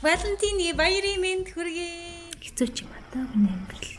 Валентины баярын мэнд хүргэе. Хэцүү ч юм одоо гэнэ амьдрал.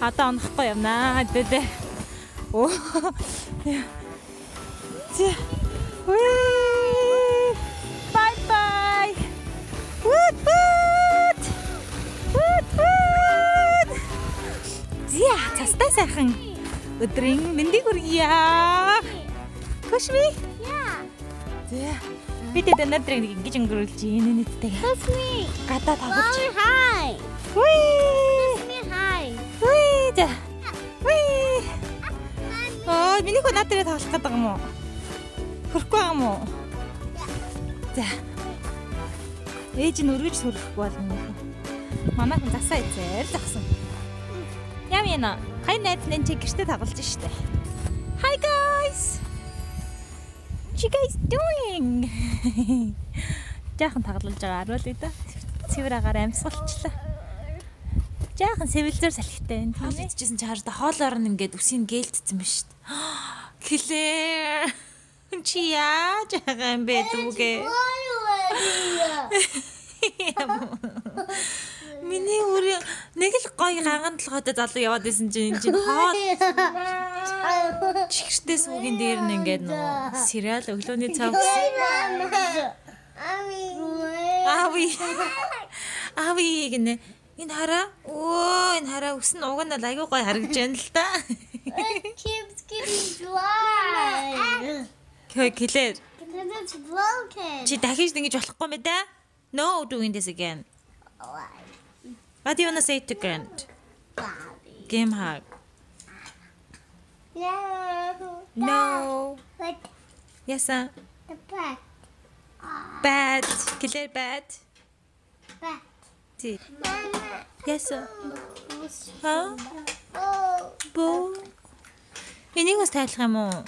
Одоо унахгүй явнаа дээдээ. Оо. Bye bye. Woot woot. Woot woot. Зя, цастай сайхан өдрийн мэндийг хүргье. Push me. Yeah. Зя. Би тэд өнөөдөр ингэж өнгөрүүлж ийм нийтдээ. Push me. Гадаа тавж. Mommy, hi. Wee. Push me, hi. Wee. Wee. Аа, миний хөө над дээр тоглох гэдэг юм уу? Хөрөхгүй юм уу? За. Ээж нь өргөж сүрэхгүй болно. Манай хүн засаа эзээр загсан. Яа яна. Хай найз нэн чи гэртээ тоглож штэ. Hi guys. What you guys doing? Жаахан тоглож байгаа аруул да. Цэвэр агаар амьсгалчлаа. Жаахан сэвэлзэр салхитай. Хоол идчихсэн чи хараа хоолоор нь ингээд үсийг гэлтцсэн ба штт. Клэр. Чи яаж байгаа юм бэ дүүгээ? Миний үрээ нэг л гоё ганган толгойтой залуу яваад байсан чинь хоол чихртэй сүүгийн дээр нь ингээд нөө сериал өглөөний цав Ави гинэ энэ хараа энэ хараа үс нь уг нь айгүй гоё харагдаж байна л та. Keeps getting dry. Клэр Because it's broken. чи дахиж ингэж болохгүй мэ да? No doing this again. What do you want to say to Grant? Game hug. No. But Yes sir. the back. Bad. Claire bad. Back. T. Mama. Yes sir. Oh. Бoo. Энийг бас тайлах юм уу?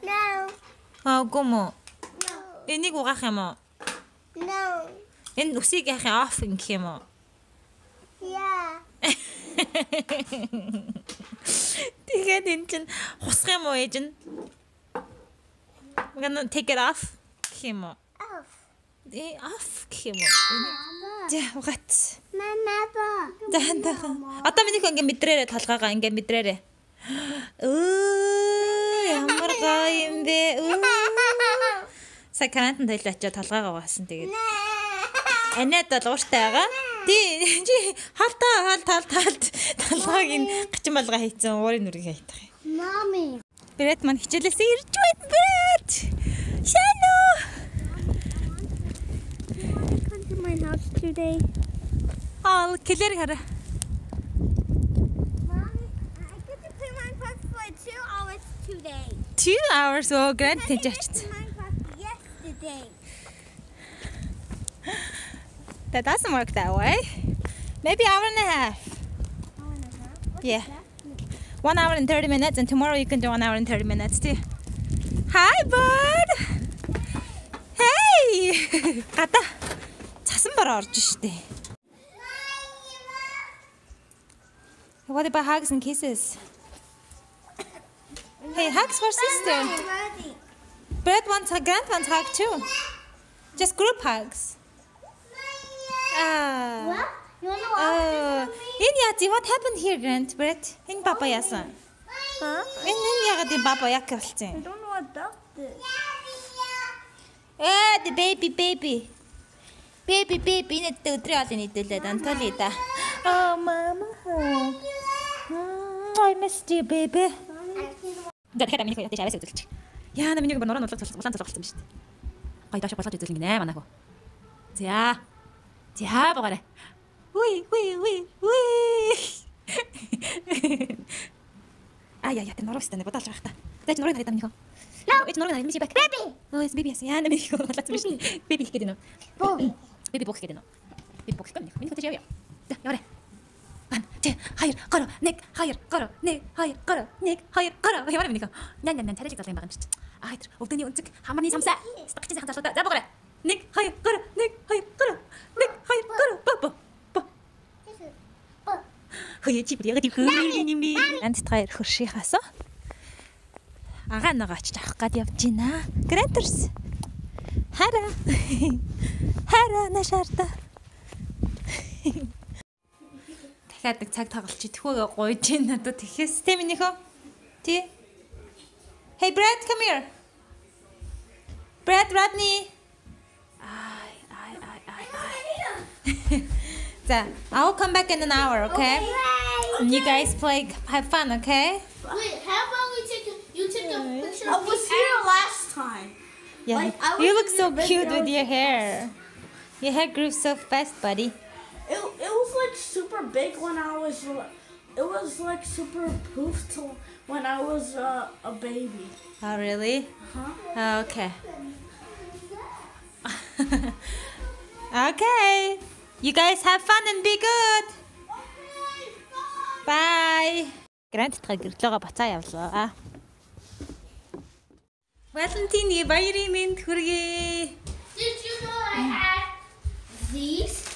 No. Гүм үү? No. Энийг угаах юм уу? No. Энэ үсийг яах юм off гэх юм уу? Yeah. Тэгээд энэ чинь хусах юм уу ээж нь? We're gonna take it off гэх юм уу? Off. Off гэх юм уу? За угаат. Mama. Захандахан. Одоо миний хөө ингээ мэдрээрээ толгоогоо ингээ мэдрээрээ. Ямар гоё юм бэ? Сая карантин тойлоо очиод толгоогоо угаасан тэгээд. Анаад бол ууртай байгаа. Чи хаалт толгойг ин гачин болгоо хийцэн уурын нүрийг хайтах юм. Mommy. Брэд маань хичээлээс ирж байна брэд. Шано. Come to my house today. Клэр хараа. Mommy, I get to play Minecraft for 2 hours today. 2 hours oo гранд I тийж finished очсон. Minecraft yesterday. That doesn't work that way. Maybe hour and a half. Yeah. 1 hour and 30 minutes, and tomorrow you can do 1 hour and 30 minutes too. Hi, bud. Hey. Гата. Цасан бороо орж штэ. What about hugs and kisses? Hey, hugs for sister. Brett wants a Grant wants hug too. Just group hugs. What? You want to watch Энэ яа what happened here, Grant? Brett? Энэ папа яасан? Huh? Энэ яагаад энэ папа яг болцсон? I don't know what dog did. The baby. Baby. Энэ өдрийн хоолны нийтэлээд антали да. Oh, mama. I missed you, baby. Тэгэхээр миний хөөе тийш аваас үзүүлчих. Яа на миний нураа улаан цолголцсон юм шүү дээ. Гой доош болгож үзүүлнэ гинэ манайх. За. За багаарай. Уй. Яа тэр нуруу өстэй бодолж байгаа та. Дэж нурыг хараад минийхөө. It's not gonna back. Baby. Oh, it's baby. Yeah, baby. Baby гэдэг нь. Baby book гэдэг нь. Baby book гэдэг нь. Миний хөтөж явъя. За, яваарай. 1 2 3 1 2 3 1 2 3 1 2 3 яваарай миний. Нян царайжиг залгын байгаа юм чи. Аа, тэр өвдөний үнцэг хамарны самсаа. Стагчийн сайхан залуудаа. За, богорой. 1 2 3 1 2 3 1 2 3 бо. Хөөе чи бүр яг тийм юм би. Анд тгаар хөршихаасаа. Агаа ногооч авах гад явж гинэ. Грэнтерс. Хара. Хара нашаарта. Дахиад нэг цаг тоглолч тэхүүгээ гойж гин надад тэхээс тэ минийхөө. Тий. Hey Brad, come here. Brad, Rodney. I will come back in an hour, okay? And you guys have fun, okay? Wait, how about you take a picture? I was here last time. Yeah, Like, you look so cute with your hair. Your hair grew so fast, buddy. It was like super big when I was. It was like super poof till when I was a baby. Oh, really? Oh, okay. Okay. You guys have fun and be good. Bye. Грант гэрлөөгөө бацаа явлаа. Валентины баярын мэнд хүргэе. Did you know I had these?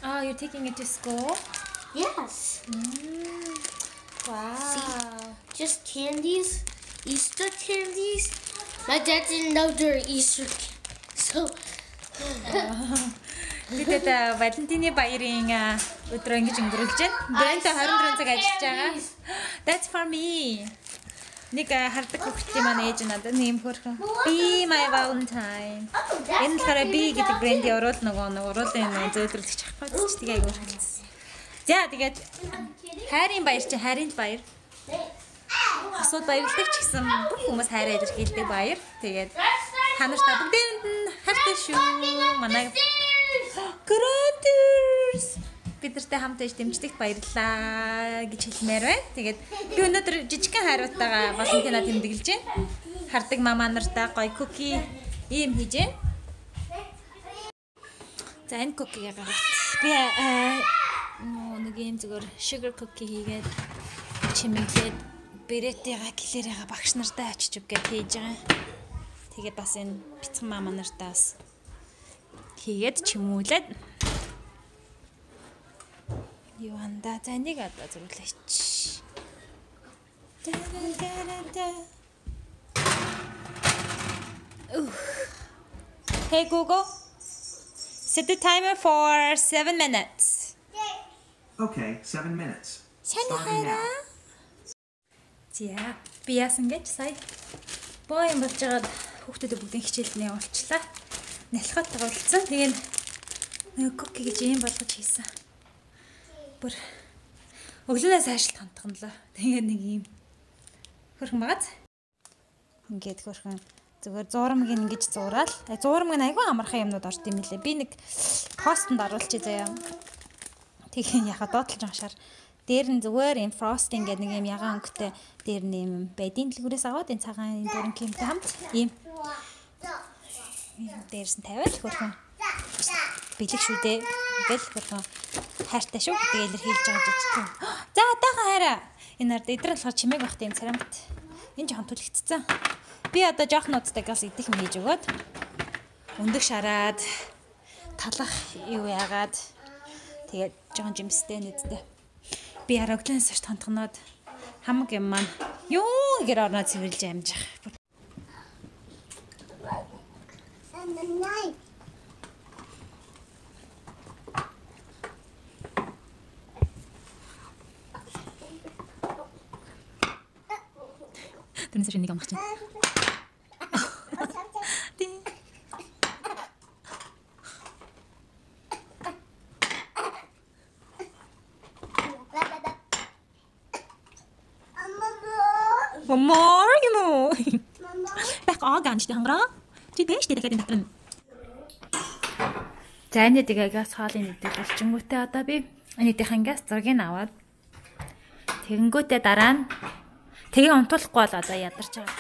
Oh, you're taking it to school? Yes. Wow. See? Just candies, Easter candies. My dad didn't know they were Easter so Бид Валентины баярын өдрөө ингэж өнгөрүүлж байна. Брэндэ 24 цаг ажиллаж байгаа. That's for me. Нэг хардаг хүүхдийн маань ээж надад нэм хөрхөн. Be my Valentine. Энэ болохоор би гэдэг брендийн уруулын зөөлрөлөгч авах гэж тэгээ айгуур хэлсэн. За тэгээд хайрын баяр чи хайрын баяр. Асууд баярлагч гэсэн бүх хүмүүс хайраа илэрхийлдэг баяр. Тэгээд та нартай бүгдээрэнд нь хайртай шүү. Манай Грэнтерс бид нартай хамт ээж дэмжлэгт баярлалаа гэж хэлмээр байна. Тэгээд би өнөөдөр жижигхэн хайруудтайгаа Валентина тэмдэглэж байна. Хардаг мама нартай гоё куки ийм хийж байна. За энэ кукигээ гаргав. Би нэг ийм зүгээр sugar cookie хийгээд чимэглээд бэрэттэйгээ гэлээрээ багш нартай очиж өггээд хийж байгаа. Тэгээд бас энэ бяцхан мама нартаа бас хийгээд чимүүлээд юу анда за нэг одоо зурлаач. Hey Google, set the timer for 7 minutes. Okay, 7 minutes. Starting now. За, би яасан гэж сая боо юм болж байгаад хүүхдүүд бүгдийн хичээлд явуулчлаа. Налхаад тавуулсан. Тэгээд нэг куки гэж юм болгож хийсэн. Бүр өглөөнөөс хойш тантахнлаа. Тэгээд нэг юм хөрхөн багаз. Ингээд хөрхөн зүгээр зурмыг ингэж зураал. Зурмыг айгүй амархан юмнууд орд юм лээ. Би нэг постонд оруулчих заяа. Тэгээд яхаа доотлож анхашаар дээр нь зүгээр юм frosting гэдэг нэг юм ягаан өнгөтэй дээр нь юм байдийн дэлгүүрээс аваад энэ цагаан дөрөн кремтэй хамт ийм дээрс нь тавиал хөрхөн бэлэг шүү дээ. Ингээл хөрхөн хайртай шүү гэдэг илэрхийлж байгаа жижигхэн. За одоохон хайраа. Энэ ард эдрэл болохоор чимээг бахт юм царамт. Энэ жоохон түлэгдсэн. Би одоо жоохон нуудтайгаас идэх юм хийж өгөөд өндөг шараад талах юу яагаад тэгээд жоохон жимстэй нэдтэй. Би арагдлаас ш тантгнаад хамаг юм маань юу гэр орноо цэвэрлж амжих. and the knife. Тэрнээс нэг амгч. More, you know. Back on, ganch di hangra. Чи дэш дахиад энэ дотор нь. За энэ тэгээ газ хаалын нэгдэг болчингүүтээ одоо би энийхэн газ зургийг аваад тэгэнгүүтээ дараа нь тэгээ унтуулахгүй бол одоо ядарч байгаа.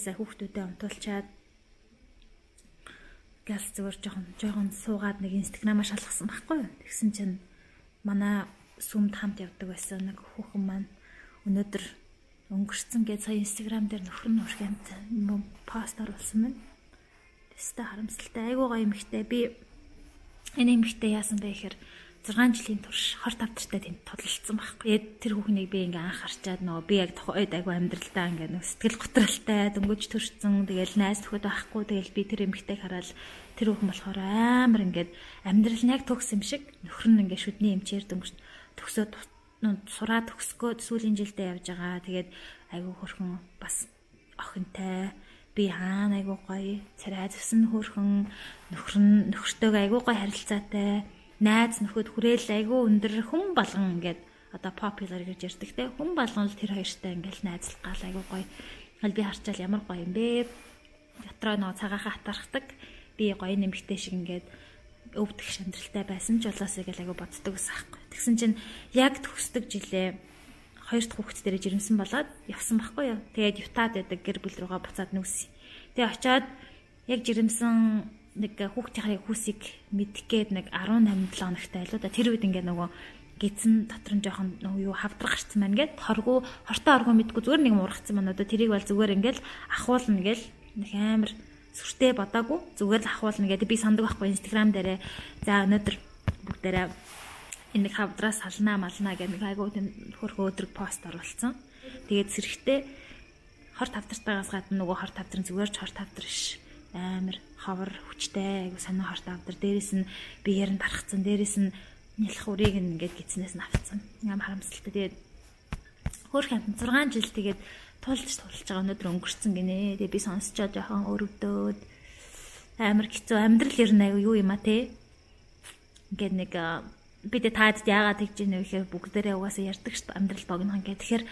угаасаа хүүхдүүдэд унтуулчаад газ зүгээр жоохон суугаад нэг инстаграмаа шалгасан байхгүй юу. Тэгсэн чинь манай сүмд хамт явдаг байсан нэг хүүхэн маань өнөөдөр өнгөрсөн гэж сая инстаграм дээр нөхөр нь ургамт пост оруулсан байна. Тэстэ харамсалтай. Айгуу гоё эмэгтэй. Би энэ эмэгтэй яасан бэ гэхээр 6 жилийн турш хор тавтартай тэнд тодолцсон байхгүй. Тэр хүүхнийг би ингээ анх харчаад нөгөө би яг тохойд айгу амьдралдаа ингээ нөгөө сэтгэл готралтай дөнгөж төрсөн. Тэгэл найз нөхөд байхгүй. Тэгэл би тэр эмэгтэйг хараад тэр хүүхэн болохоор амар ингээд амьдрал нь яг төгс юм шиг нөхөр нь ингээ шүдний эмчээр дөнгөж төгсөөд сураад төгсгөөд сүүлийн жилдээ явж байгаа. Тэгээд айгу хөрхөн бас охинтой би хаана айгу гоё царай зүсэн хөрхөн нөхөртөйг айгу гоё харилцаатай найз нөхөд хүрээл айгүй өндөр хүн болгон ингээд одоо popular гэж ярьдаг те хүн болгон л тэр хоёртай ингээд найзлах гал айгүй гоё. Хал би харчаал ямар гоё юм бэ? Дотроо нөө цагаахан хатархдаг. Би гоё нэмэгтэй шиг ингээд өвдөх шандралтай байсан ч болоос яг айгүй боддог ус аахгүй. Тэгсэн чинь яг төгсдөг жилээ хоёр дахь хүүхэд дээрээ жирэмсэн болоод явсан байхгүй юу. Тэгээд Ютад байдаг гэр бүл рүүгээ буцаад нүүсэн. Тэгээд очиод яг жирэмсэн нэг хүүхдийн хүүсийг мэдгээд нэг 18-7 хоногтай байлоо да. Тэр үед ингээд нөгөө гидсэн дотор нь жоохон юу хавдрах гарцсан байна гэд хортой оргоо мэдгүй зүгээр нэг муурхацсан байна. Одоо тэрийг бол зүгээр ингээд ахуулна гэл нэг амар сүртэй бодоогүй зүгээр л ахуулна гэдэг би санддаг байхгүй инстаграм дээрээ. За өнөөдөр бүгдээрээ энэ нэг хавдраас салнаа малнаа гэх нэг айгуу хөрхөө өдрөг пост оруулсан. Тэгээд сэрхтээ хор тавтартаагаас гадна нөгөө хор тавтар нь зүгээр ч хор тавтар ш амар ховор хүчтэй айгу санаа хорт авдар дээрээс нь биеэр нь дарахцсан дээрээс нь нялх үрийг ингээд гидснээс нь авцсан юм харамсалтай. Тэгээд хөөх хамт 6 жил тэгээд тулж байгаа өнөөдөр өнгөрцөн гинэ. Тэгээд би сонсчоо жоохон өрөвдөөд амар хэцүү амьдрал ер нь айгу юу юм а те ингээд нэг бид таад яагаад тэгж ийнэ гэхээр бүгдээрээ угаасаа ярьдаг шүү дээ амьдрал богино гэх. Тэгэхээр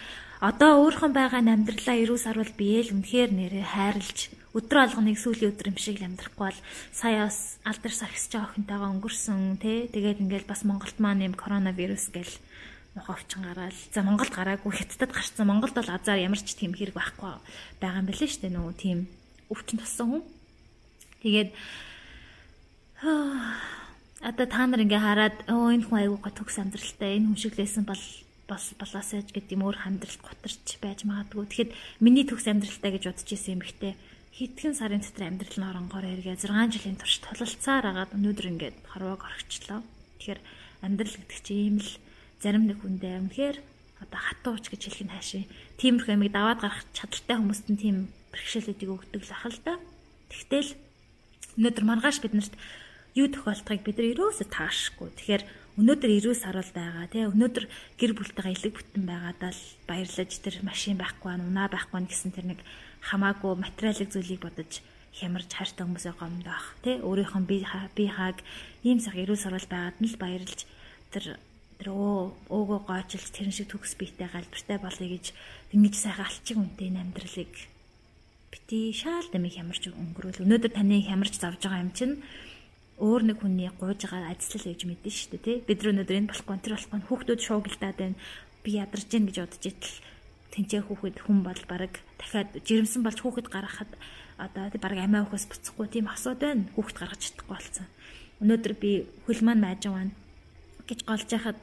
одоо өөрхөн байгаа амьдралаа эрүү сарвал биеэл үнэхээр нэрээ хайрлж өдрө алганыг сүүлийн өдөр юм шиг л амьдрахгүй бол сая бас алдар сархисч байгаа охинтойгоо өнгөрсөн тий. Тэгээд ингээл бас Монголд маань юм коронавирус гэл моховчин гараал. За Монголд гараагүй Хятадд гарцсан. Монголд бол азар ямар ч тийм хэрэг байхгүй байгаа юм билээ шүү дээ нөгөө тийм өвчин туссан хүн. Тэгээд одоо та нар ингээ хараад энэ хүн аягүй гоо төгс амьдралтай энэ хүн шиг лээсэн болоосэж гэдэг юм өөр амьдралд готарч байж магадгүй. Тэгэхэд миний төгс амьдралтай гэж бодож исэн юм ихтэй хэдхэн сарын дотор амьдрал нь оронгоор эргээ 6 жилийн турш тололцоор агаад өнөөдөр ингээд хорвоог орхичлоо. Тэгэхээр амьдрал гэдэг чинь ийм л зарим нэг хүндээ үнэхээр одоо хатууч гэж хэлэх нь хаашаа. Тиймэрхүү амиг даваад гарах чадaltaй хүмүүст нь тийм бэрхшээлүүдийг өгдөг л ах л да. Тэгтэл өнөөдөр маргааш биднэрт юу тохиолдохыг бид нар ерөөсөө таашгүй. Тэгэхээр өнөөдөр 90 сар бол байгаа тий. Өнөөдөр гэр бүлтэйгээ илэг бүтэн байгаадаа л баярлаж тэр машин байхгүй унаа байхгүй гэсэн тэр нэг хамаагүй материалын зүйлийг бодож хямарч хайртай хүмүүсээ гомдоох тий. Өөрийнхөө би хааг ийм цаг 90 сар бол байгаад нь л баярлж тэр өөгөө гоочлж тэрэн шиг төгс биетэй галбартай болъё гэж ингэж сайхан алчиг үнтэй энэ амьдралыг бити шаал дэмий хямарч өнгөрөөл. Өнөөдөр таны хямарч завж байгаа юм чинь өөр нэг хүний гуйж байгаа ажил гэж мэдэн шүү дээ тий. Бид өнөөдөр энэ болохгүй тэр болохгүй хүүхдүүд шуугилдаад байна. Би ядарч гин гэж бодож итэл тэнцээ хүүхэд хүн бол баг дахиад жирэмсэн болж хүүхэд гаргахад одоо тий баг амиа өхөөс буцахгүй тийм асууд байна. Хүүхэд гаргаж чадахгүй болсон. Өнөөдөр би хөл маань маажин байна гэж голж яхад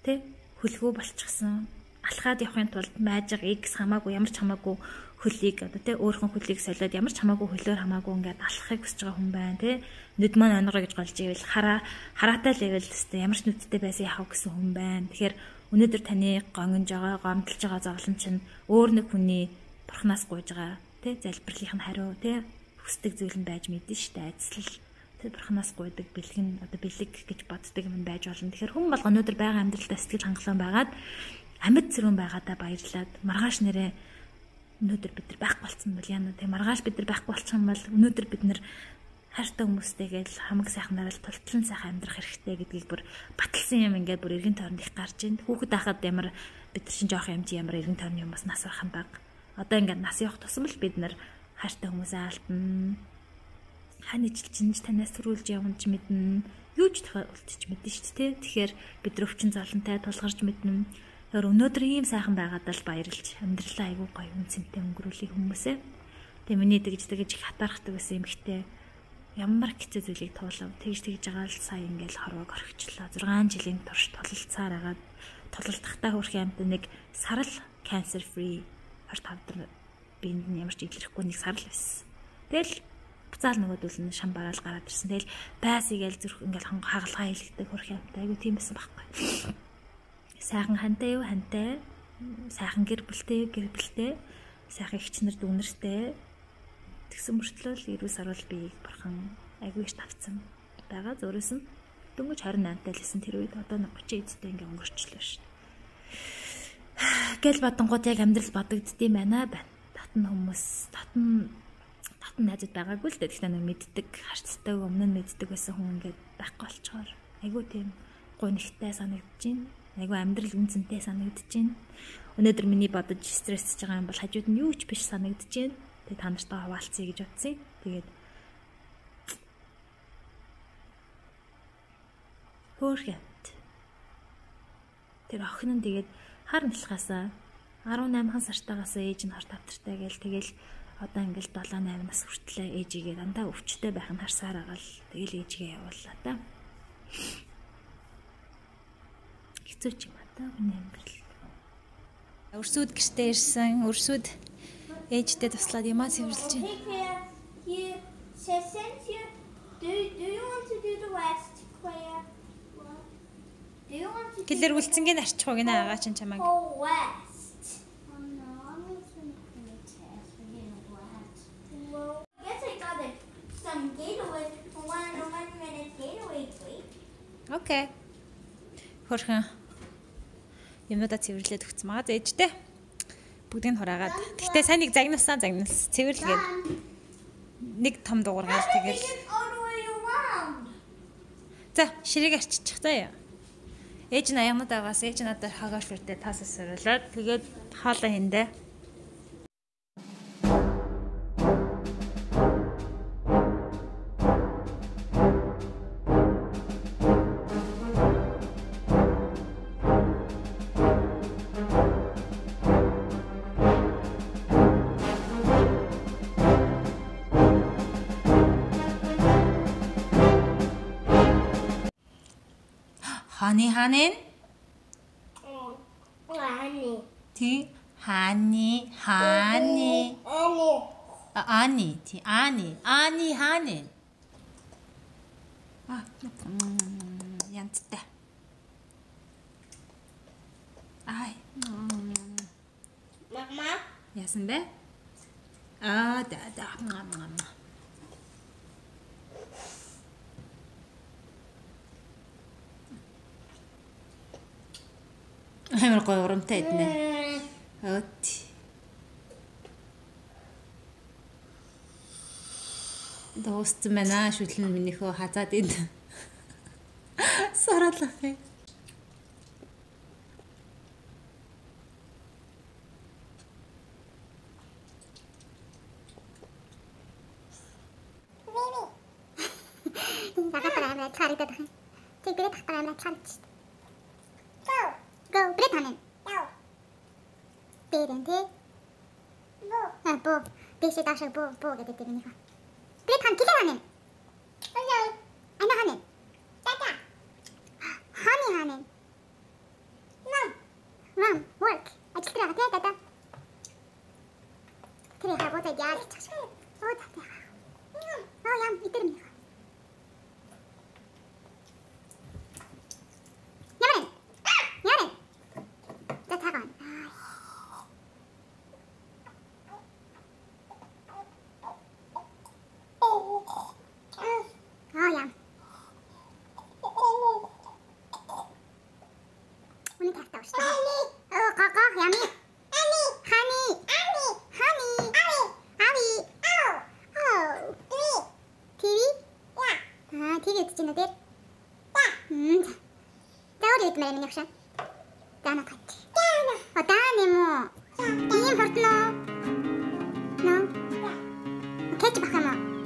тий хөлгөө болчихсон. Алхаад явахын тулд маажиг X хамаагүй ямар ч хамаагүй хөлийг одоо тий өөрхөн хөлийг солиод ямар ч хамаагүй хөлөөр хамаагүй ингээд алхахыг хүсэж байгаа хүн байна тий. Нүд маань онгоо гэж голж ивэл хараатай левел тест ямар ч нүдтэй байсан яхав гэсэн хүн байна. Тэгэхээр өнөөдөр таны гонгож байгаа гомдолж байгаа зовлон чинь өөр нэг хүний бурхнаас гуйж байгаа тий залбирлынх нь хариу тий хүсдэг зүйл нь байж мэдэн штэ айцлал тий бурхнаас гуйдаг бэлгэн одоо бэлэг гэж боддог юм байж болно. Тэгэхээр хүн болго өнөөдөр байгаа амьдралдаа сэтгэл хангалуун байгаад амьд зэрүүн байгаадаа баярлаад маргааш нэрээ өнөөдөр бид нар байхгүй болсон бол яана тий маргааш бид нар байхгүй болчих юм бол өнөөдөр бид нар хайртай хүмүүстэйгээл хамаг сайхнаар л тултлан сайхан амьдрах хэрэгтэй гэдгийг бүр баталсан юм ингээд бүр эргэн тойронд их гарч ийн. Хүүхэд ахад ямар бид нар чинь жоох юм чи ямар эргэн тойрны юм бас нас байх юм баг. Одоо ингээд нас явах тусам л бид нар хайртай хүмүүсээ алдна. Хань ижил чинж танаас төрүүлж явна ч мэднэ. Юу ч тохиолдож мэднэ шүү дээ. Тэгэхээр бид нар өвчин золонтой тулгарч мэднэ. Тэгэхээр өнөөдөр ийм сайхан байгаад л баярлж амьдралаа айгүй гоё үнцэнтэй өнгөрүүлэх хүмүүсээ. Тэгээ миний тэгж их хатаархдаг байсан эмэгтэй ямар хэцүү зүйлийг туулав. Тэгж байгаа л сая ингээл хорвоог орхичлаа. 6 жилийн турш тулалцаар агаад тулалдахтаа хөрх юмтай нэг сарал cancer free 25 бинд нь ямар ч илэрхгүй нэг сарал байсан. Тэгэл буцаал нөгөөдөл нь шам бараал гараад ирсэн. Тэгэл байсыгээл зүрх ингээл хагалгаа хэлэгдэг хөрх юмтай. Айгу тийм байсан байхгүй. Сайхан хантай юу хантай. Сайхан гэр бүлтэй гэр бүлтэй. Сайхан ихчнэр дүүнэртэй. Тэгсэн мөртлөө эрүүл сарвал биеийг бурхан айгүй их тавцсан байгаа. Зөөрөөс нь дөнгөж 28 тал лсэн тэр үед одоо 30 эцтэй ингээ өнгөрчлөө шүү. Гэл бодонгууд яг амьдрал бодогддгийм байна. Татн хүмүүс татн найзууд байгаагүй л дээ. Тэгтээ нэг мэддэг, харцтай өмнө нь мэддэг байсан хүн ингээ байхгүй болчоор айгүй тийм гонигтай санагдаж байна. Айгүй амьдрал үнцэнтэй санагдаж байна. Өнөөдөр миний бодож стрессж байгаа юм бол хажууд нь юу ч биш санагдаж байна. Тэгээ та нартай хаваалцъя гэж бодсон. Тэгээд хөөрхөт. Тэр охин нь тэгээд хар нэлхаасаа 18 сартаагаас ээж нь хорт автартай гээл тэгэл одоо ингээл 7-8 нас хүртлээ ээжигээ дандаа өвчтэй байх нь харсаар байгаа л тэгэл ээжигээ явууллаа та. Хэцүү ч юм аа та хүний амьдрал. Өрсүүд гэртээ ирсэн. Өрсүүд ээжтэй туслаад юмаа цэвэрлж байна. You since you do you want to do the west, Claire? Do you want to Гэлэр үлцэнгийн арчих уу гинэ агаа чинь чамайг. go west? Oh no, I'm going to test for getting wet. Well, I guess I got some Gatorade. One minute Gatorade, please. Окей. Хөрхөн. Юмудаа цэвэрлээд өгсөн маа ээжтэй. Бүгдийг нь хураагаад. Гэхдээ сайн нэг загнаас цэвэрлгээд. Нэг том дуургаал тэгэл. All the way around. За, ширийг арччих заяа. Ээж нь аягнууд байгаас ээж надад хагаш үрдээ таасаа сөрөлөөд тэгээд хоолоо хиндэ. 하니 Honey. 티 하니 아니 티 아니 하니 아 얀츠다 아이 Mama. 야슨베 아 다다 амар гоё урамтай иднэ. Өөт. Доостсан байна шүлэн минийхөө хазаад инд. Сараалах юм. 나갔다가 하면 차를 뜯어. 저 그래 닦다가 하면 차를 치. Go. 그래 타는. Beren데. 보. 비시 다시 보게 되니까. 그래 탄 기대하는. 아니 하는. 따따. 하니 하는. Mom, work. 아직 들어가 돼, 따따. 그래 하고 자 야. 따따. 얌 이때입니다. 야는. 자, 잠깐. 얌. 오늘 다 왔다. 가가 얌이. 하니. TV? 아, TV 듣지는 데. 자, 어디 있으면 역시. Дана кат. Дана юм уу? Ийм хурд нөө. Нөө. Кэж бах юм уу?